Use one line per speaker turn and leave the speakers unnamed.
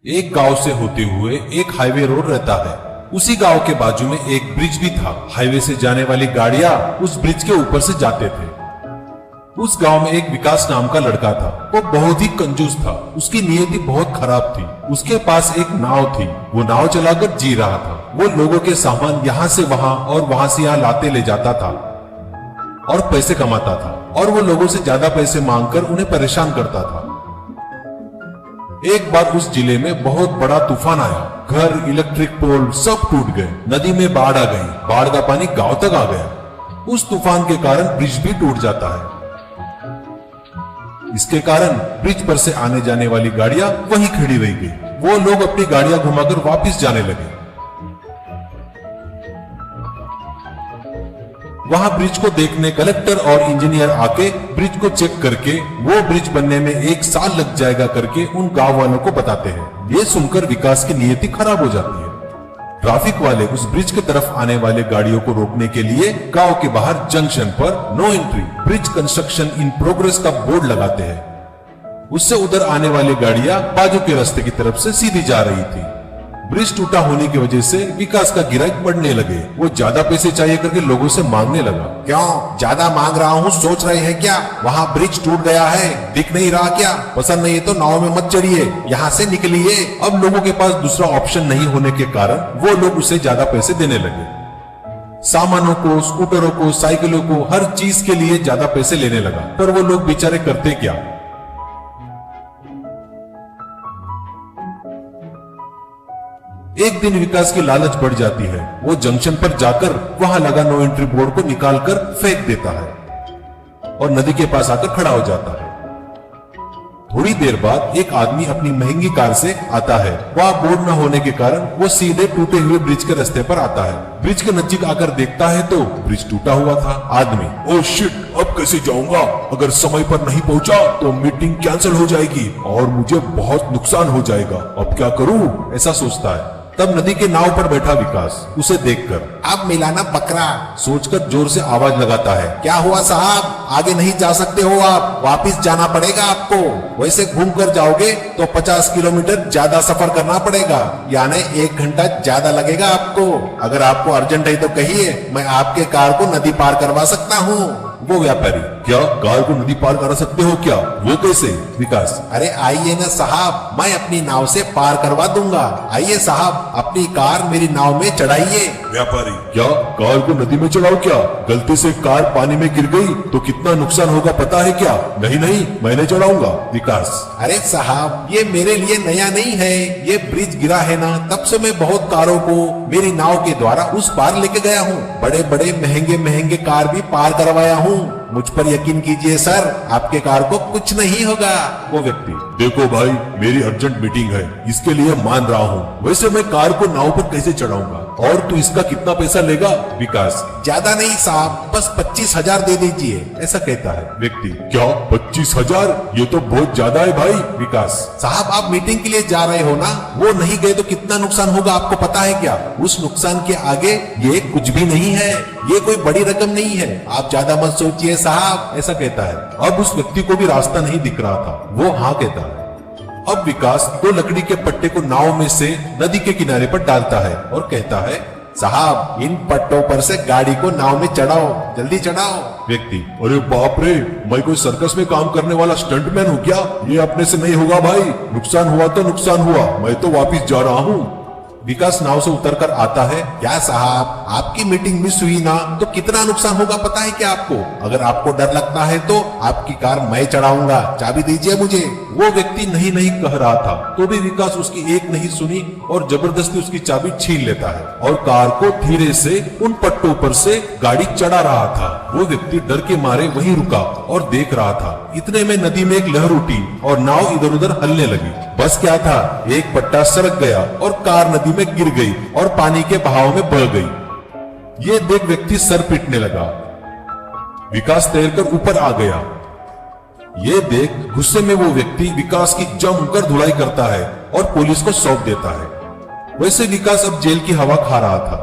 एक गांव से होते हुए एक हाईवे रोड रहता है। उसी गांव के बाजू में एक ब्रिज भी था। हाईवे से जाने वाली गाड़ियां उस ब्रिज के ऊपर से जाते थे। उस गांव में एक विकास नाम का लड़का था। वो बहुत ही कंजूस था। उसकी नियति बहुत खराब थी। उसके पास एक नाव थी। वो नाव चलाकर जी रहा था। वो लोगों के सामान यहाँ से वहाँ और वहाँ से यहाँ लाते ले जाता था और पैसे कमाता था। और वो लोगों से ज्यादा पैसे मांगकर उन्हें परेशान करता था। एक बार उस जिले में बहुत बड़ा तूफान आया। घर, इलेक्ट्रिक पोल सब टूट गए। नदी में बाढ़ आ गई। बाढ़ का पानी गांव तक आ गया। उस तूफान के कारण ब्रिज भी टूट जाता है। इसके कारण ब्रिज पर से आने जाने वाली गाड़ियां वहीं खड़ी रह गई। वो लोग अपनी गाड़ियां घुमाकर वापस जाने लगे। वहां ब्रिज को देखने कलेक्टर और इंजीनियर आके ब्रिज को चेक करके वो ब्रिज बनने में 1 साल लग जाएगा करके उन गांव वालों को बताते हैं। ये सुनकर विकास की नियति खराब हो जाती है। ट्रैफिक वाले उस ब्रिज की तरफ आने वाले गाड़ियों को रोकने के लिए गांव के बाहर जंक्शन पर no entry, bridge construction in progress का बोर्ड लगाते हैं। उससे उधर आने वाली गाड़ियां बाजू के रास्ते की तरफ से सीधी जा रही थी। ब्रिज टूटा होने की वजह से विकास का गिराईक बढ़ने लगे। वो ज्यादा पैसे चाहिए करके लोगों से मांगने लगा।
क्यों ज्यादा मांग रहा हूँ, सोच रहे हैं क्या? वहाँ ब्रिज टूट गया है, दिख नहीं रहा क्या? पसंद नहीं है तो नाव में मत चढ़िए, यहाँ से निकलिए।
अब लोगों के पास दूसरा ऑप्शन नहीं होने के कारण वो लोग उसे ज्यादा पैसे देने लगे। सामानों को, स्कूटरों को, साइकिलों को, हर चीज के लिए ज्यादा पैसे लेने लगा। पर वो लोग बेचारे करते क्या? एक दिन विकास की लालच बढ़ जाती है। वो जंक्शन पर जाकर वहां लगा नो एंट्री बोर्ड को निकालकर फेंक देता है और नदी के पास आकर खड़ा हो जाता है। थोड़ी देर बाद एक आदमी अपनी महंगी कार से आता है। वहां बोर्ड न होने के कारण वो सीधे टूटे हुए ब्रिज के रास्ते पर आता है। ब्रिज के नजदीक आकर देखता है तो ब्रिज टूटा हुआ था। आदमी, ओ शिट, अब कैसे जाऊंगा? अगर समय पर नहीं पहुंचा तो मीटिंग कैंसिल हो जाएगी और मुझे बहुत नुकसान हो जाएगा। अब क्या करूं? ऐसा सोचता है। तब नदी के नाव पर बैठा विकास उसे देखकर
अब मिलाना बकरा
सोचकर जोर से आवाज लगाता है।
क्या हुआ साहब? आगे नहीं जा सकते हो आप, वापिस जाना पड़ेगा आपको। वैसे घूम कर जाओगे तो 50 किलोमीटर ज्यादा सफर करना पड़ेगा, यानी 1 घंटा ज्यादा लगेगा आपको। अगर आपको अर्जेंट है तो कहिए, मैं आपके कार को नदी पार करवा सकता हूँ।
वो व्यापारी, क्या कार को नदी पार करा सकते हो क्या? वो कैसे? विकास,
अरे आइए ना साहब, मैं अपनी नाव से पार करवा दूंगा। आइए साहब, अपनी कार मेरी नाव में चढ़ाइए।
व्यापारी, क्या कार को नदी में चढ़ाओ क्या? गलती से कार पानी में गिर गई तो कितना नुकसान होगा पता है क्या? नहीं नहीं, मैं नहीं चढ़ाऊंगा। विकास,
अरे साहब, ये मेरे लिए नया नहीं है। ये ब्रिज गिरा है ना, तब से मैं बहुत कारों को मेरी नाव के द्वारा उस पार लेके गया हूँ। बड़े बड़े महंगे महंगे कार भी पार करवाया हूँ। मुझ पर यकीन कीजिए सर, आपके कार को कुछ नहीं होगा।
वो व्यक्ति, देखो भाई, मेरी अर्जेंट मीटिंग है, इसके लिए मान रहा हूँ। वैसे मैं कार को नाव पर कैसे चढ़ाऊंगा? और तू इसका कितना पैसा लेगा? विकास,
ज्यादा नहीं साहब, बस 25,000 दे दीजिए।
ऐसा कहता है। व्यक्ति, क्या 25,000? ये तो बहुत ज्यादा है भाई। विकास,
साहब आप मीटिंग के लिए जा रहे हो ना, वो नहीं गए तो कितना नुकसान होगा आपको पता है क्या? उस नुकसान के आगे ये कुछ भी नहीं है। ये कोई बड़ी रकम नहीं है, आप ज्यादा मत सोचिए साहब।
ऐसा कहता है। अब उस व्यक्ति को भी रास्ता नहीं दिख रहा था। वो हाँ कहता है। अब विकास 2 लकड़ी के पट्टे को नाव में से नदी के किनारे पर डालता है और कहता है,
साहब इन पट्टों पर से गाड़ी को नाव में चढ़ाओ, जल्दी चढ़ाओ।
व्यक्ति, अरे बाप रे, मैं कोई सर्कस में काम करने वाला स्टंटमैन हूँ क्या? ये अपने से नहीं होगा भाई। नुकसान हुआ तो नुकसान हुआ, मैं तो वापिस जा रहा हूँ। विकास नाव से उतरकर आता है।
क्या साहब, आपकी मीटिंग मिस हुई ना तो कितना नुकसान होगा पता है क्या आपको? अगर आपको डर लगता है तो आपकी कार मैं चढ़ाऊंगा, चाबी दीजिए मुझे।
वो व्यक्ति नहीं नहीं कह रहा था तो भी विकास उसकी एक नहीं सुनी और जबरदस्ती उसकी चाबी छीन लेता है और कार को धीरे से उन पट्टों पर से गाड़ी चढ़ा रहा था। वो व्यक्ति डर के मारे वहीं रुका और देख रहा था। इतने में नदी में एक लहर उठी और नाव इधर उधर हलने लगी। बस क्या था, एक पट्टा सरक गया और कार नदी में गिर गई और पानी के बहाव में बह गई। ये देख व्यक्ति सर पीटने लगा। विकास तैरकर ऊपर आ गया। ये देख गुस्से में वो व्यक्ति विकास की जमकर धुलाई करता है और पुलिस को सौंप देता है। वैसे विकास अब जेल की हवा खा रहा था।